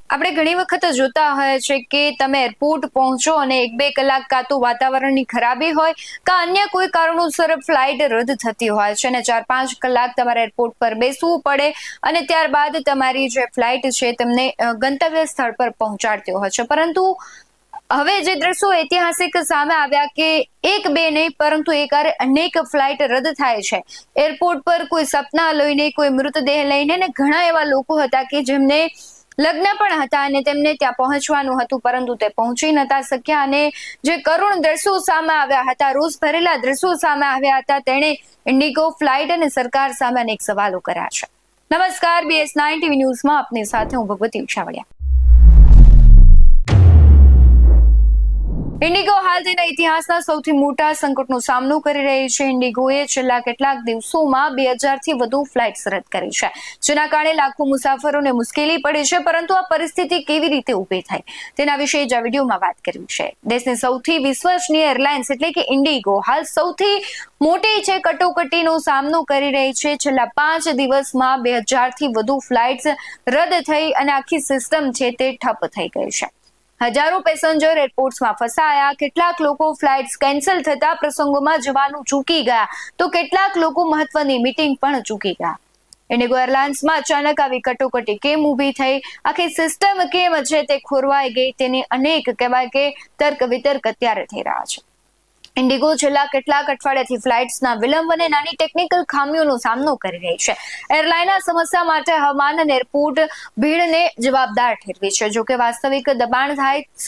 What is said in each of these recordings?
આપણે ઘણી વખત જોતા હોય છે કે તમે એરપોર્ટ પહોંચો અને 1-2 કલાક કાં તો વાતાવરણની ખરાબી હોય કાં અન્ય કોઈ કારણોસર ફ્લાઇટ રદ થતી હોય છે અને 4-5 કલાક તમારે એરપોર્ટ પર બેસવું પડે અને ત્યારબાદ તમારી જે ફ્લાઇટ છે તમને ગંતવ્ય સ્થળ પર પહોંચાડતી હોય છે. પરંતુ હવે જે દ્રશ્યો ઐતિહાસિક સામે આવ્યા કે 1-2 નહીં પરંતુ એકારે અનેક ફ્લાઇટ રદ થાય છે. એરપોર્ટ પર કોઈ સપના લઈને, કોઈ મૃતદેહ લઈને ને ઘણા એવા લોકો હતા કે જેમને લગ્ન પણ હતા અને તેમને ત્યાં પહોંચવાનું હતું પરંતુ તે પહોંચી નતા શક્યા અને જે કરુણ દ્રશ્યો સામે આવ્યા હતા, રોષ ભરેલા દ્રશ્યો સામે આવ્યા હતા, તેણે ઇન્ડિગો ફ્લાઇટ અને સરકાર સામે અનેક સવાલો કર્યા છે. નમસ્કાર, BS9 TV ન્યૂઝમાં આપની સાથે હું ભગવતી ઉછાવડિયા. ઇન્ડિગો હાલ તેના ઇતિહાસના સૌથી મોટા સંકટનો સામનો કરી રહી છે. ઇન્ડિગોએ છેલ્લા કેટલાક દિવસોમાં 2000થી વધુ ફ્લાઇટ્સ રદ કરી છે, જેના કારણે લાખો મુસાફરોને મુશ્કેલી પડી છે. પરંતુ આ પરિસ્થિતિ કેવી રીતે ઊભી થઈ તેના વિશે જ આ વિડીયોમાં વાત કરવી છે. દેશની સૌથી વિશ્વસનીય એરલાઇન્સ એટલે કે ઇન્ડિગો હાલ સૌથી મોટી છે કટોકટીનો સામનો કરી રહી છે. છેલ્લા 5 દિવસમાં 2000થી વધુ ફ્લાઇટ્સ રદ થઈ અને આખી સિસ્ટમ છે તે ઠપ થઈ ગઈ છે. હજારો પેસેન્જર એરપોર્ટ્સમાં ફસાયા, કેટલાક લોકો ફ્લાઇટ્સ કેન્સલ થતા પ્રસંગોમાં જવાનું ચૂકી ગયા તો કેટલાક લોકો મહત્વની મીટિંગ પણ ચૂકી ગયા. ઇન્ડિગો એરલાઇન્સમાં અચાનક આવી કટોકટી કેમ ઊભી થઈ, આખી સિસ્ટમ કેમ છે તે ખોરવાઈ ગઈ, તેની અનેક કહેવાય કે તર્ક વિતર્ક અત્યારે થઈ રહ્યા છે. ઇન્ડિગો છેલ્લા કેટલાક અઠવાડિયાથી ફ્લાઇટ્સના વિલંબ અને નાની ટેકનિકલ ખામીઓનો સામનો કરી રહી છે. એરલાઇન આ સમસ્યા માટે હવામાન અને એરપોર્ટ ભીડને જવાબદાર ઠેરવી છે. જોકે વાસ્તવિક દબાણ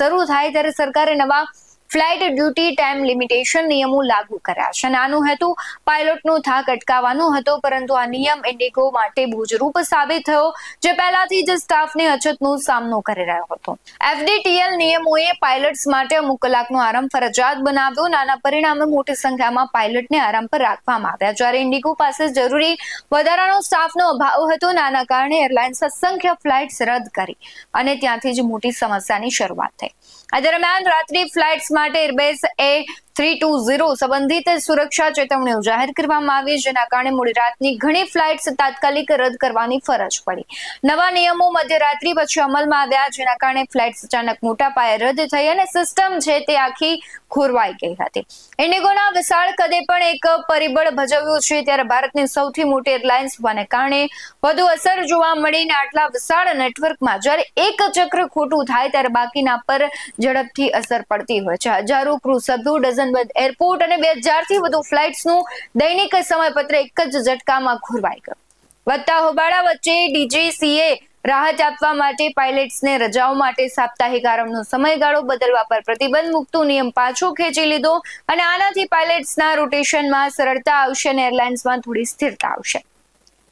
શરૂ થાય ત્યારે સરકારે નવા ફ્લાઇટ ડ્યુટી ટાઈમ લિમિટેશન નિયમો લાગુ કર્યા છે અને આનો હેતુ પાયલોટનો થાક અટકાવવાનો હતો. પરંતુ આ નિયમ ઇન્ડિગો માટે બોજરૂપ સાબિત થયો, જે પહેલાથી જ સ્ટાફની અછતનો સામનો કરી રહ્યો હતો. FDTL નિયમોએ પાયલટ્સ માટે અમુક કલાકનો આરામ ફરજિયાત બનાવ્યો. નાના પરિણામે મોટી સંખ્યામાં પાયલટને આરામ પર રાખવામાં આવ્યા. જ્યારે ઇન્ડિગો પાસે જરૂરી વધારાનો સ્ટાફનો અભાવ હતો, નાના કારણે એરલાઇન્સ અસંખ્ય ફ્લાઇટ્સ રદ કરી અને ત્યાંથી જ મોટી સમસ્યાની શરૂઆત થઈ. આ દરમિયાન રાત્રિ ફ્લાઇટ્સ માટે એરબેઝ A320 સંબંધિત સુરક્ષા ચેતવણીઓ જાહેર કરવામાં આવી, જેના કારણે મોડી રાતની ઘણી ફ્લાઇટ્સ તાત્કાલિક રદ કરવાની ફરજ પડી. નવા નિયમો મધ્યરાત્રિ પછી અમલમાં આવ્યા, જેના કારણે ફ્લાઇટ્સ અચાનક મોટા પાયે રદ થઈ અને સિસ્ટમ છે તે આખી ખોરવાઈ ગઈ હતી. ઇન્ડિગોના વિશાળ કદે પણ એક પરિબળ ભજવ્યું છે. ત્યારે ભારતની સૌથી મોટી એરલાઇન્સ હોવાને કારણે વધુ અસર જોવા મળીને આટલા વિશાળ નેટવર્કમાં જ્યારે એક ચક્ર ખોટું થાય ત્યારે બાકીના પર ઝડપથી અસર પડતી હોય છે. હજારો ક્રૂ સભ્યો, ડઝનબંધ એરપોર્ટ અને 2000થી વધુ ફ્લાઇટ્સનું દૈનિક સમયપત્ર એક જ ઝટકામાં ખોરવાઈ ગયું. વધતા હોબાળા વચ્ચે DGCA રાહત આપવા માટે પાયલટ્સને રજાઓ માટે સાપ્તાહિક આરામનો સમયગાળો બદલવા પર પ્રતિબંધ મૂકતો નિયમ પાછો ખેંચી લીધો અને આનાથી પાયલટ્સના રોટેશનમાં સરળતા આવશે અને એરલાઇન્સમાં થોડી સ્થિરતા આવશે.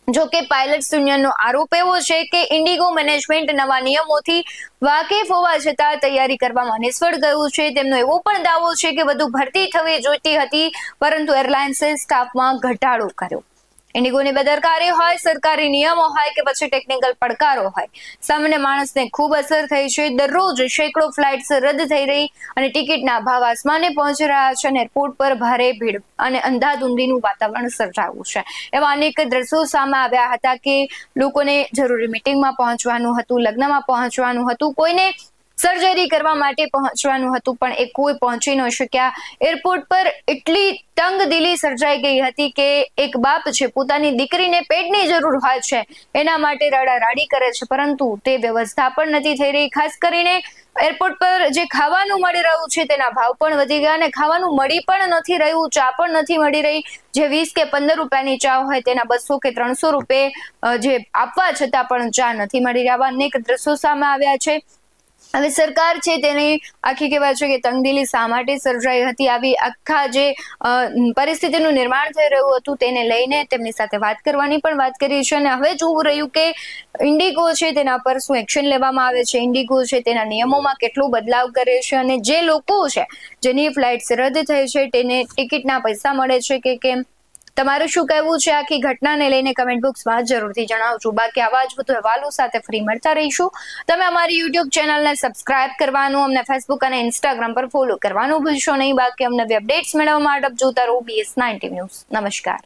જોકે પાયલટ્સ યુનિયનનો આરોપ એવો છે કે ઇન્ડિગો મેનેજમેન્ટ નવા નિયમોથી વાકેફ હોવા છતાં તૈયારી કરવામાં નિષ્ફળ ગયું છે. તેમનો એવો પણ દાવો છે કે વધુ ભરતી થવી જોઈતી હતી, પરંતુ એરલાઇન્સે સ્ટાફમાં ઘટાડો કર્યો. ઇન્ડિગોની બેદરકારી હોય, સરકારી નિયમો હોય કે પછી ટેકનિકલ પડકારો હોય, સામાન્ય માણસને ખૂબ અસર થઈ છે. દરરોજ સેંકડો ફ્લાઇટ્સ રદ થઈ રહી અને ટિકિટના ભાવ આસમાને પહોંચી રહ્યા છે અને એરપોર્ટ પર ભારે ભીડ અને અંધાધૂંધીનું વાતાવરણ સર્જાયું છે. એવા અનેક દ્રશ્યો સામે આવ્યા હતા કે લોકોને જરૂરી મીટિંગમાં પહોંચવાનું હતું, લગ્નમાં પહોંચવાનું હતું, કોઈને સર્જરી કરવા માટે પહોંચવાનું હતું, પણ એ કોઈ પહોંચી ન શક્યા. એરપોર્ટ પર એટલી તંગદિલી સર્જાઈ ગઈ હતી કે એક બાપ છે પોતાની દીકરીને પેટની જરૂર હોય છે એના માટે રડારાડી કરે છે, પરંતુ તે વ્યવસ્થા પણ નથી થઈ રહી. ખાસ કરીને એરપોર્ટ પર જે ખાવાનું મળી રહ્યું છે તેના ભાવ પણ વધી ગયા અને ખાવાનું મળી પણ નથી રહ્યું, ચા પણ નથી મળી રહી. જે 20 કે 15 રૂપિયાની ચા હોય તેના 200 કે 300 રૂપિયા જે આપવા છતાં પણ ચા નથી મળી રહ્યા. અનેક દ્રશ્યો સામે આવ્યા છે. હવે સરકાર છે તેની આખી કહેવાય છે કે તંગદિલી શા માટે સર્જાઈ હતી, આવી આખા જે પરિસ્થિતિનું નિર્માણ થઈ રહ્યું હતું તેને લઈને તેમની સાથે વાત કરવાની પણ વાત કરી છે અને હવે જોવું રહ્યું કે ઇન્ડિગો છે તેના પર શું એક્શન લેવામાં આવે છે, ઇન્ડિગો છે તેના નિયમોમાં કેટલો બદલાવ કરે છે અને જે લોકો છે જેની ફ્લાઇટ્સ રદ થઈ છે તેને ટિકિટના પૈસા મળે છે કે કેમ. તમારું શું કહેવું છે આખી ઘટનાને લઈને કમેન્ટ બોક્સમાં જરૂરથી જણાવજો. બાકી આવા જ વધુ અહેવાલો સાથે ફરી મળતા રહીશું. તમે અમારી યુટ્યુબ ચેનલને સબસ્ક્રાઇબ કરવાનું, અમને ફેસબુક અને ઇન્સ્ટાગ્રામ પર ફોલો કરવાનું ભૂલશો નહીં. બાકી અમને અપડેટ્સ મેળવવા માટે જોતા રહો BS9 TV ન્યૂઝ. નમસ્કાર.